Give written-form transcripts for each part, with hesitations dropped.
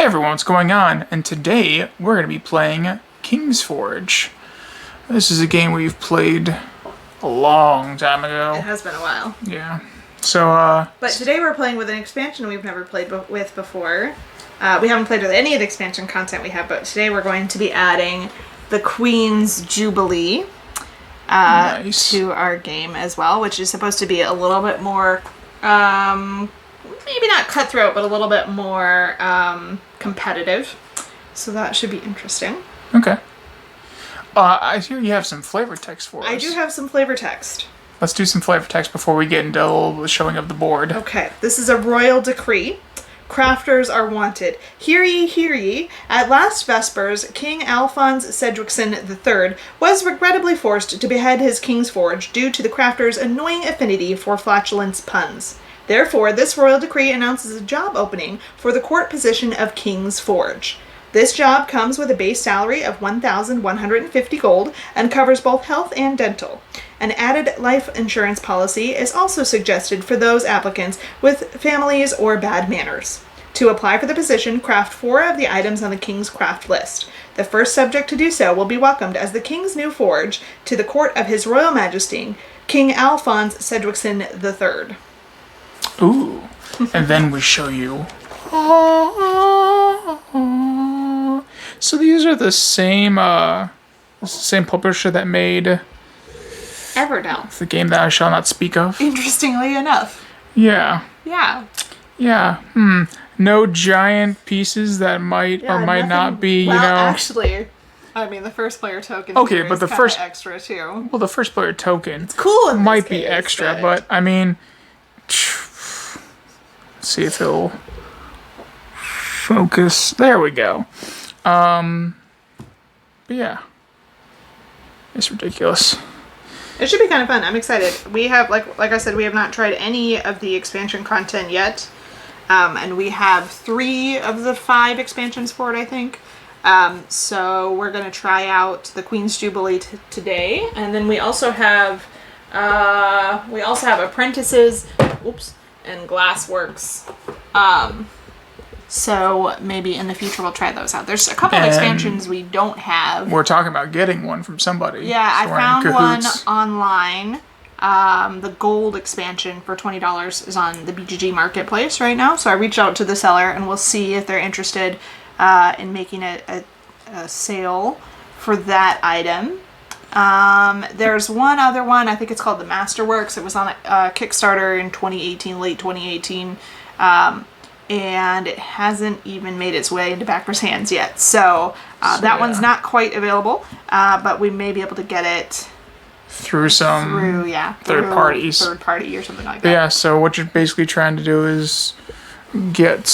Hey everyone, what's going on? And today we're going to be playing King's Forge. This is a game we've played a long time It ago. has been a while. Yeah. So, But today we're playing with an expansion we've never played with before. We haven't played with any of the expansion content we have, but today we're going to be adding the Queen's Jubilee nice. to our game as well, which is supposed to be a little bit more, maybe not cutthroat, but a little bit more competitive. So that should be interesting. Okay. I hear you have some flavor text for us. I do have some flavor text. Let's do some flavor text before we get into a little showing of the board. Okay, this is a royal decree. Crafters are wanted. Hear ye, at last Vespers, King Alphonse Cedricson III was regrettably forced to behead his King's Forge due to the crafters' annoying affinity for flatulence puns. Therefore, this royal decree announces a job opening for the court position of King's Forge. This job comes with a base salary of 1,150 gold and covers both health and dental. An added life insurance policy is also suggested for those applicants with families or bad manners. To apply for the position, craft 4 of the items on the King's Craft list. The first subject to do so will be welcomed as the King's new forge to the court of His Royal Majesty, King Alphonse Cedricson III. Ooh. And then we show you. So these are the same publisher that made Everdell. the game that I shall not speak of. Interestingly enough. Yeah. Yeah. Yeah. No giant pieces that might or might not be, well, you know. actually, I mean, the first player token. Okay, here but is the kinda first- extra too. Well, the first player token Cool. In might this be case, extra, but I mean, see if it'll focus. There we go. But yeah, it's ridiculous. it should be kind of fun. I'm excited. We have, like I said, we have not tried any of the expansion content yet, and we have 3 of the 5 expansions for it, I think. So we're gonna try out the Queen's Jubilee today, and then we also have apprentices, and Glassworks. So maybe in the future we'll try those out. There's a couple of And expansions we don't have. We're talking about getting one from somebody. Yeah, so I we're in found one cahoots. online. The gold expansion for $20 is on the BGG marketplace right now. So I reached out to the seller and we'll see if they're interested in making a sale for that item. There's one other one, I think it's called the Masterworks. It was on a Kickstarter in 2018, late 2018. And it hasn't even made its way into backers' hands yet. So that one's not quite available, but we may be able to get it through some third parties. Third party or something like But that. yeah, so what you're basically trying to do is get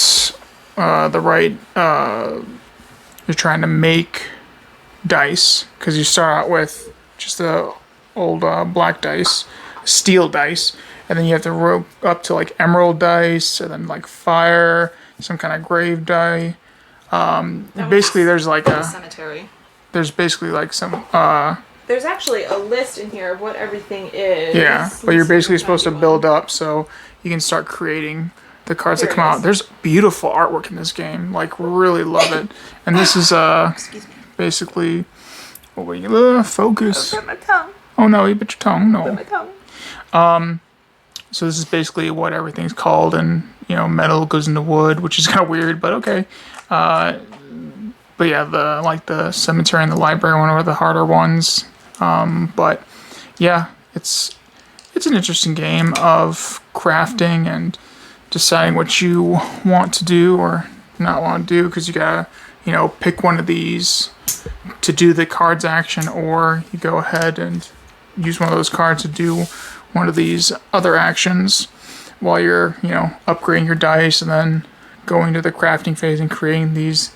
the right. You're trying to make dice because you start out with just the old black dice, steel dice, and then you have to rope up to like emerald dice, and then like fire, some kind of grave die. Basically, there's like Cemetery. there's basically like some There's actually a list in here of what everything is. yeah, but you're basically supposed to build up so you can start creating the cards that There come it out. is. There's beautiful artwork in this game, like really love it. And this is Excuse me. basically what we focus. Bit my tongue. Oh no, you bit your tongue. Bit No. my tongue. So this is basically what everything's called, and you know, metal goes into wood, which is kind of weird, but okay. But yeah, the cemetery and the library one are the harder ones. But yeah, it's an interesting game of crafting and deciding what you want to do or not want to do, because you gotta, you know, pick one of these to do the cards action, or you go ahead and use one of those cards to do one of these other actions while you're, you know, upgrading your dice and then going to the crafting phase and creating these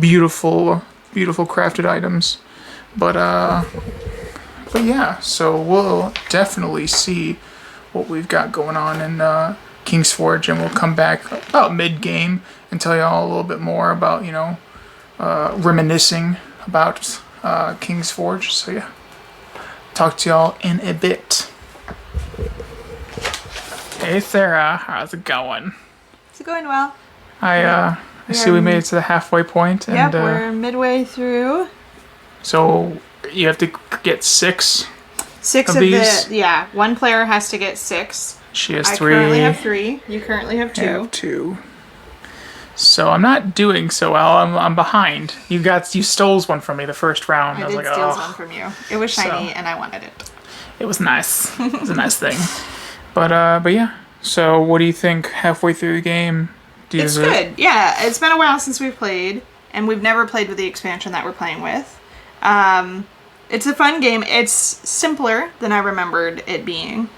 beautiful crafted items. But yeah, so we'll definitely see what we've got going on in King's Forge, and we'll come back about mid-game and tell y'all a little bit more about, you know, reminiscing about King's Forge. So yeah, talk to y'all in a bit. Hey Sarah, how's it going? Is it going well? I I see we made it to the halfway point, and Yep, we're midway through. so you have to get 6. Six Of of these? yeah, one player has to get 6. She has I 3. currently have 3. You currently have 2. I have 2. So I'm not doing so well. I'm behind. You stole one from me the first round. I was did like, steal oh, one from you. It was shiny, So- and I wanted it. it was nice. It was a nice thing. But yeah. So what do you think halfway through the game? Do you It's good. Yeah, it's been a while since we've played, and we've never played with the expansion that we're playing with. It's a fun game. It's simpler than I remembered it being,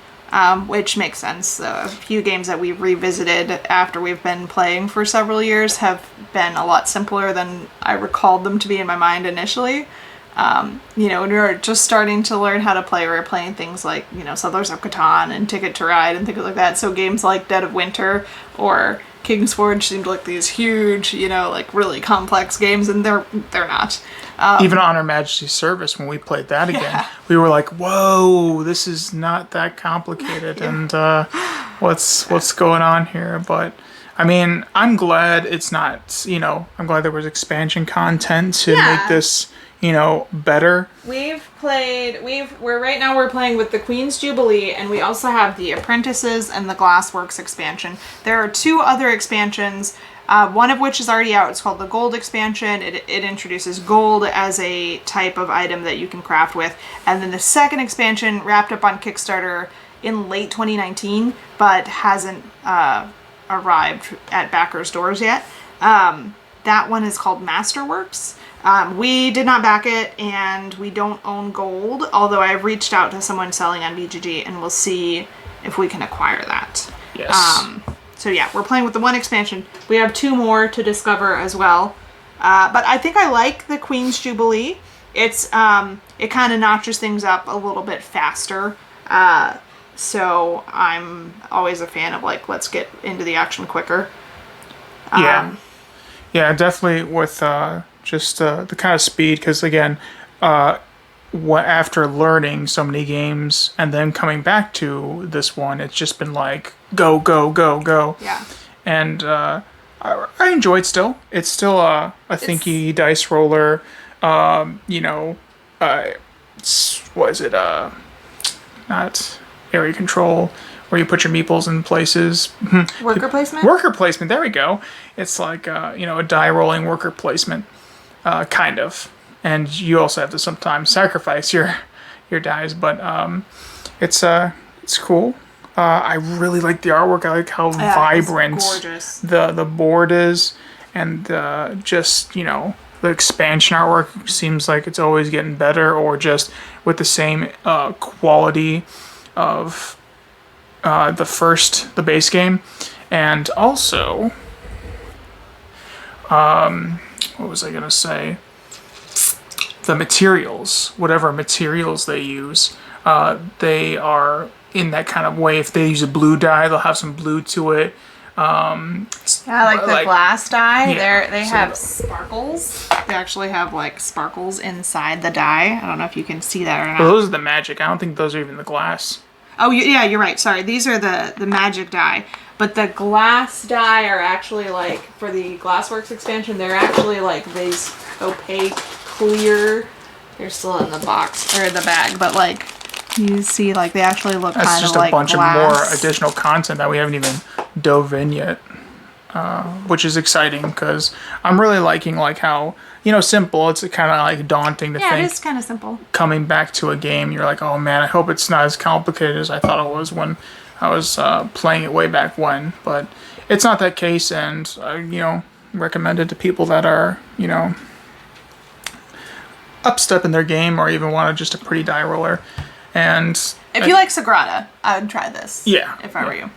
which makes sense. A few games that we've revisited after we've been playing for several years have been a lot simpler than I recalled them to be in my mind initially. When you're just starting to learn how to play, we're playing things like, Settlers of Catan and Ticket to Ride and things like that. So games like Dead of Winter or King's Forge seemed like these huge, really complex games, and they're not. Even on Her Majesty's Service, when we played that again, we were like, "Whoa, this is not that complicated." And what's going on here? But I mean, I'm glad it's not. I'm glad there was expansion content to make this, better. We're playing with the Queen's Jubilee, and we also have the Apprentices and the Glassworks expansion. There are 2 other expansions, one of which is already out. It's called the Gold expansion. It introduces gold as a type of item that you can craft with. And then the second expansion wrapped up on Kickstarter in late 2019, but hasn't arrived at backers' doors yet. That one is called Masterworks. We did not back it, and we don't own gold, although I've reached out to someone selling on BGG, and we'll see if we can acquire that. Yes. So yeah, we're playing with the 1 expansion. We have 2 more to discover as well. But I think I like the Queen's Jubilee. It kind of notches things up a little bit faster. So I'm always a fan of let's get into the action quicker. Yeah, definitely with just the kind of speed, because again, after learning so many games and then coming back to this one, it's just been like go, go, go, go. Yeah. And I enjoy it still. It's still a thinky dice roller. What is it? Not area control, where you put your meeples in places. Worker placement? Worker placement, there we go. It's like, a die rolling worker placement, kind of. And you also have to sometimes sacrifice your dies, but it's cool. I really like the artwork. I like how vibrant the board is, and just, the expansion artwork seems like it's always getting better, or just with the same quality of the base game. And also, what was I gonna say? The materials, whatever materials they use, they are in that kind of way. If they use a blue dye, they'll have some blue to it. Like the glass dye, yeah, they have sparkles. They actually have sparkles inside the dye. I don't know if you can see that or not. Well, those are the magic. I don't think those are even the glass. Oh, yeah, you're right. Sorry, these are the magic dye. But the glass dye are actually for the Glassworks expansion, they're actually these opaque, clear. They're still in the box or the bag, but you see, they actually look kind of like That's just a bunch glass. of more additional content that we haven't even dove in yet, which is exciting because I'm really liking how simple. It's kind of daunting to Yeah, think. it is kind of simple. Coming back to a game, you're like, oh man, I hope it's not as complicated as I thought it was when I was playing it way back when. But it's not that case, and recommend it to people that are upstep in their game, or even want just a pretty die roller. And If you like Sagrada, I would try this. Yeah, If I were you.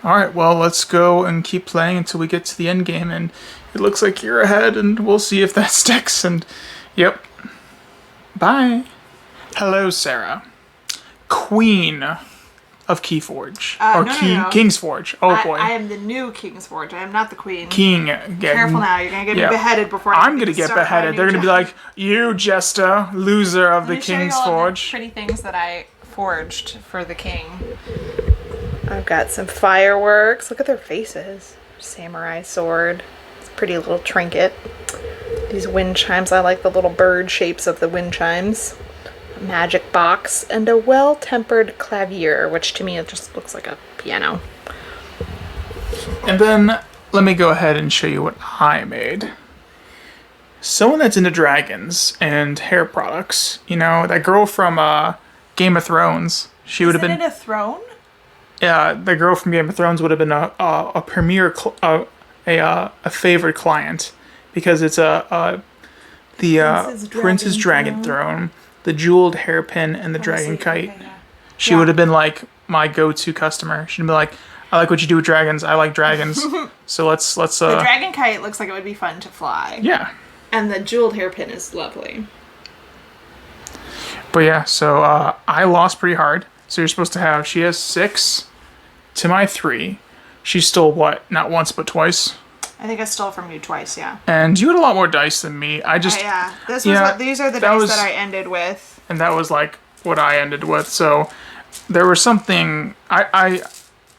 all right, well, let's go and keep playing until we get to the end game, and it looks like you're ahead, and we'll see if that sticks. And yep, bye. Hello, Sarah, Queen of Keyforge, or no. King's Forge. Oh boy, I am the new King's Forge. I am not the queen. King. Careful now, you're gonna get me beheaded before I'm gonna get beheaded. They're gonna be like, you Jester, loser of the King's Forge. Pretty things that I forged for the king. I've got some fireworks. Look at their faces. Samurai sword. pretty little trinket. These wind chimes, I like the little bird shapes of the wind chimes. A magic box, and a well-tempered clavier, which to me it just looks like a piano. And then let me go ahead and show you what I made. Someone that's into dragons and hair products, you know, that girl from Game of Thrones, she would have Isn't been. it a throne? Yeah, the girl from Game of Thrones would have been a premier, a favorite client, because it's the Prince's Dragon Throne, the jeweled hairpin, and the dragon kite. Okay, yeah. She would have been like my go-to customer. She'd be like, "I like what you do with dragons. I like dragons. So let's The dragon kite looks like it would be fun to fly. yeah." And the jeweled hairpin is lovely. But yeah, so I lost pretty hard. So you're supposed to have. She has 6 to my 3. She stole what? Not once, but twice. I think I stole from you twice, yeah. And you had a lot more dice than me. I just Yeah. This was Yeah, these are the that dice was- that I ended with. and that was like what I ended with. So there was something I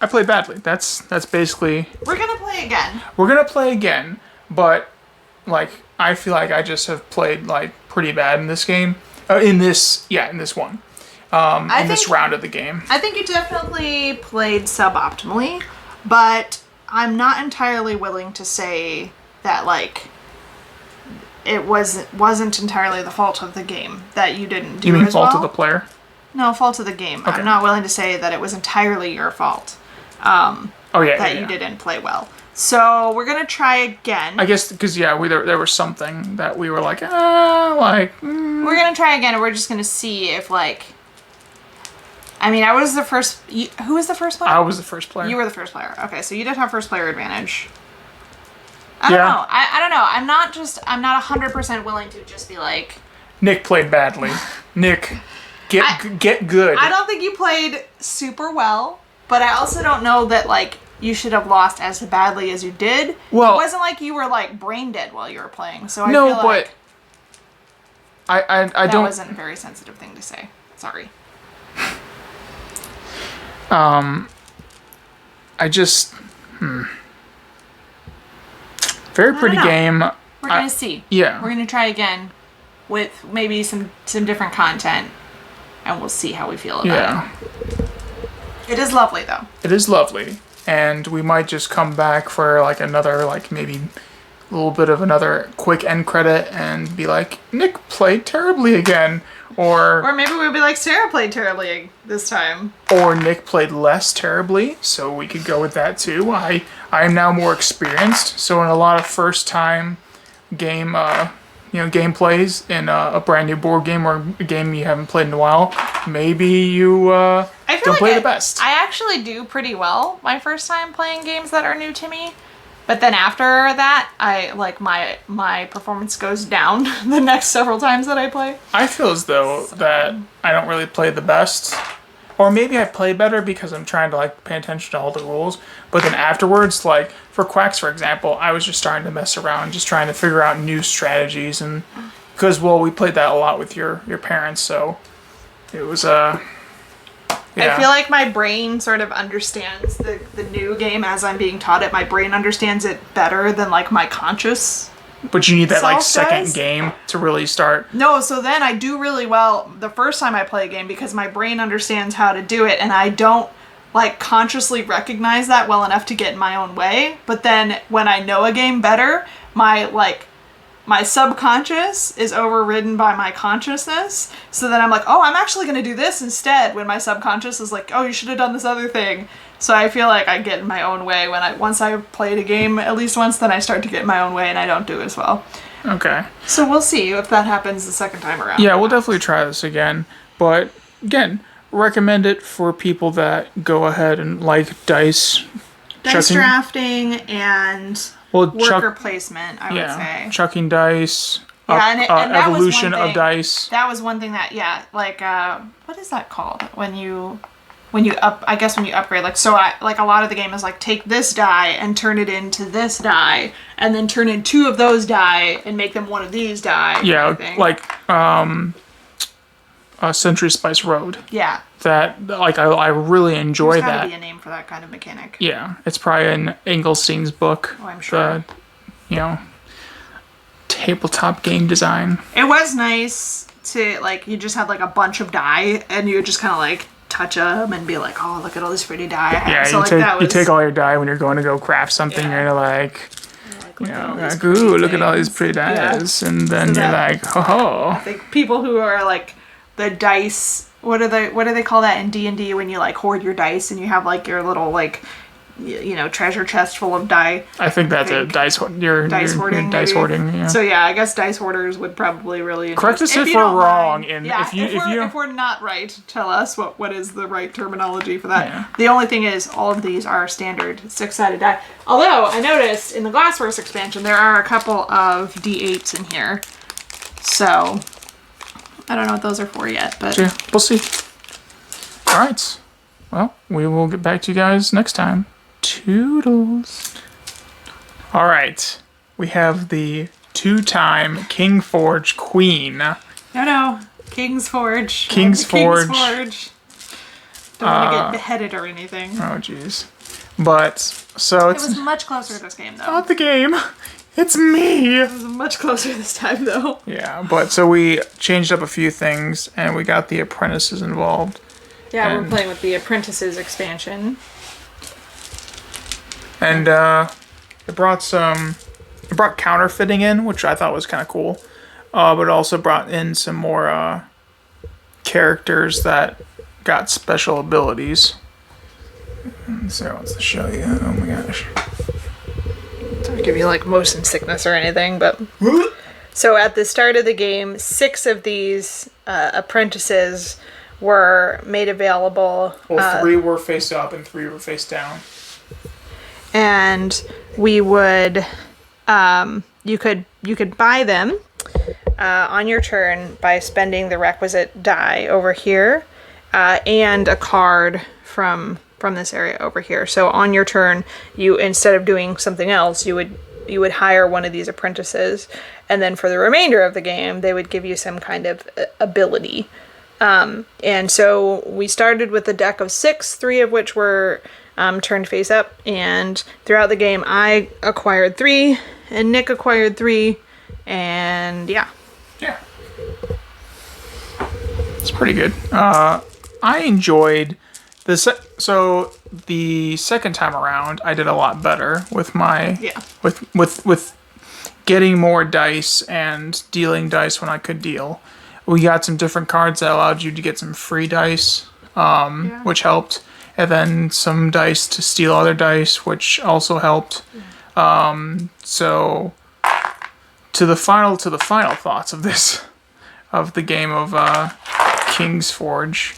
played badly. That's basically. We're gonna play again. We're gonna play again, but like I feel like I just have played like pretty bad in this game. In this one. In this round of the game. I think you definitely played suboptimally, but I'm not entirely willing to say that like it wasn't entirely the fault of the game that you didn't do You mean as fault well. of the player? No, fault of the game. Okay. I'm not willing to say that it was entirely your fault Oh yeah, that yeah, you yeah. didn't play well. So we're gonna try again. I guess because there was something that we were like, We're gonna try again, and we're just gonna see if like. I mean, I was the first. Who was the first player? I was the first player. You were the first player. Okay, so you did have first player advantage. I don't Yeah. know. I don't know. I'm not 100% willing to just be like. Nick played badly. Nick, get good. I don't think you played super well, but I also don't know that like you should have lost as badly as you did. Well- it wasn't like you were like brain dead while you were playing. So I No, feel like I that don't. wasn't a very sensitive thing to say. Sorry. I just. Very pretty know. game. We're gonna see. yeah. We're gonna try again with maybe some different content, and we'll see how we feel about Yeah. it. It is lovely though. It is lovely, and we might just come back for like another like maybe a little bit of another quick end credit and be like, Nick played terribly again, Or maybe we'll be like, Sarah played terribly this time. or Nick played less terribly, so we could go with that too. I am now more experienced, so in a lot of first time game gameplays in a brand new board game or a game you haven't played in a while, maybe you I feel don't like play the best. I actually do pretty well my first time playing games that are new to me. But then after that, I like my performance goes down the next several times that I play. I feel as though that I don't really play the best. Or maybe I play better because I'm trying to like pay attention to all the rules. But then afterwards, like for Quacks, for example, I was just starting to mess around, just trying to figure out new strategies. And because, well, we played that a lot with your parents. So it was, yeah. I feel like my brain sort of understands the new game as I'm being taught it. My brain understands it better than like my conscious. But you need that like Self second does? game to really start. No, so then I do really well the first time I play a game because my brain understands how to do it and I don't like consciously recognize that well enough to get in my own way. But then when I know a game better, my subconscious is overridden by my consciousness. So then I'm like, oh, I'm actually going to do this instead when my subconscious is like, oh, you should have done this other thing. So I feel like I get in my own way once I played a game at least once, then I start to get in my own way and I don't do as well. Okay. So we'll see if that happens the second time around. Yeah, we'll definitely try this again. But again, recommend it for people that go ahead and like dice. Dice chucking- drafting and Well, worker placement, I would yeah, say. chucking dice. Yeah, and that was evolution one of thing. dice. That was one thing that, yeah, like, what is that called? When you upgrade, like, so a lot of the game is like, take this die and turn it into this die, and then turn in 2 of those die and make them one of these die. Yeah, kind of thing. like Century Spice Road. Yeah. That like I really enjoy There's gotta that. be a name for that kind of mechanic. Yeah, it's probably in Engelstein's book. Oh, I'm sure. tabletop game design. It was nice to, like, you just had like a bunch of die and you would just kind of like touch them and be like, oh, look at all these pretty die I have. Yeah, So you like take that was, you take all your die when you're going to go craft something. Yeah. You're like, look at all these like, pretty ooh, look at all these things. pretty Yeah. dice, and then So you're that- like, oh. Like people who are like the dice, what do they call that in D&D when you like hoard your dice and you have like your little like treasure chest full of die. I think that's a think dice your dice hoarding. dice maybe. hoarding. Yeah. So yeah, I guess dice hoarders would probably really enjoy Correct us it. if you we're don't wrong, mind. and yeah, if you if we're not right, tell us what is the right terminology for that. Yeah. The only thing is, all of these are standard 6-sided die. Although I noticed in the Glassverse expansion there are a couple of D8s in here, so I don't know what those are for yet, but yeah, we'll see. All right. Well, we will get back to you guys next time. Toodles. All right. We have the 2-time King Forge Queen. no, King's Forge. King's Forge. Forge. Don't want to get beheaded or anything. Oh, jeez. But, so It it's was much closer this game, though. not the game. It's me. It was much closer this time, though. Yeah, but so we changed up a few things, and we got the apprentices involved. Yeah, And- we're playing with the Apprentices expansion. And it brought counterfeiting in, which I thought was kind of cool. But it also brought in some more characters that got special abilities. Sarah wants to show you. Oh my gosh. Don't give you like motion sickness or anything, but so at the start of the game, 6 of these apprentices were made available, Well, 3 were face up and 3 were face down. and we would you could buy them on your turn by spending the requisite die over here and a card from this area over here. So on your turn, you, instead of doing something else, you would hire one of these apprentices, and then for the remainder of the game, they would give you some kind of ability. And so we started with a deck of 6, 3 of which were turned face up, and throughout the game, I acquired 3, and Nick acquired 3, and yeah. Yeah. It's pretty good. I enjoyed this. So the second time around, I did a lot better with my Yeah. with getting more dice and dealing dice when I could deal. We got some different cards that allowed you to get some free dice, which helped, and then some dice to steal other dice, which also helped. So to the final thoughts of this, of the game of King's Forge.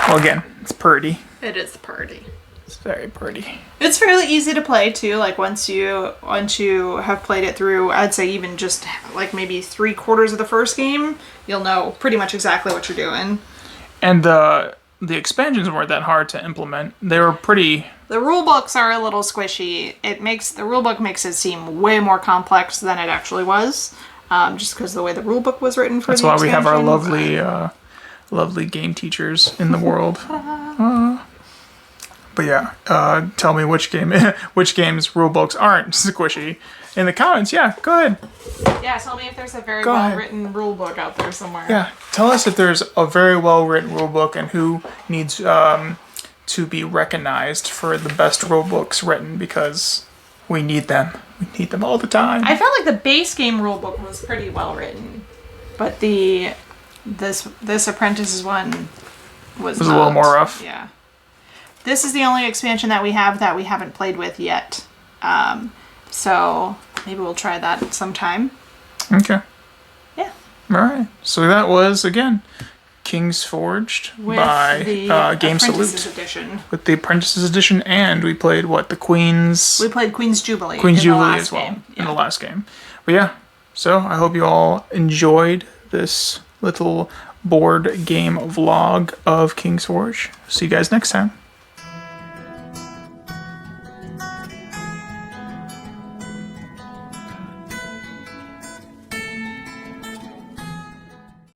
Well, again, it's pretty. It is pretty. It's very pretty. It's fairly easy to play too. Like once you have played it through, I'd say even just like maybe 3/4 of the first game, you'll know pretty much exactly what you're doing. And the expansions weren't that hard to implement. They were pretty. The rule books are a little squishy. The rule book makes it seem way more complex than it actually was, just because of the way the rule book was written for. That's the why we have our expansion. lovely game teachers in the world. But yeah, tell me which games rule books aren't squishy in the comments. Yeah, go ahead. Yeah, tell me if there's a very Go ahead. well written rule book out there somewhere. Yeah, tell us if there's a very well written rule book and who needs to be recognized for the best rule books written, because we need them. We need them all the time. I felt like the base game rule book was pretty well written, but this Apprentices one was a little not. more rough. Yeah. This is the only expansion that we have that we haven't played with yet. So maybe we'll try that sometime. Okay. Yeah. All right. So that was, again, King's Forged With by the Game Apprentices Salute. edition. With the Apprentices edition, and we played the Queen's We played Queen's Jubilee. Queen's in the Jubilee last as well game. in the last game. But yeah, so I hope you all enjoyed this little board game vlog of King's Forge. See you guys next time.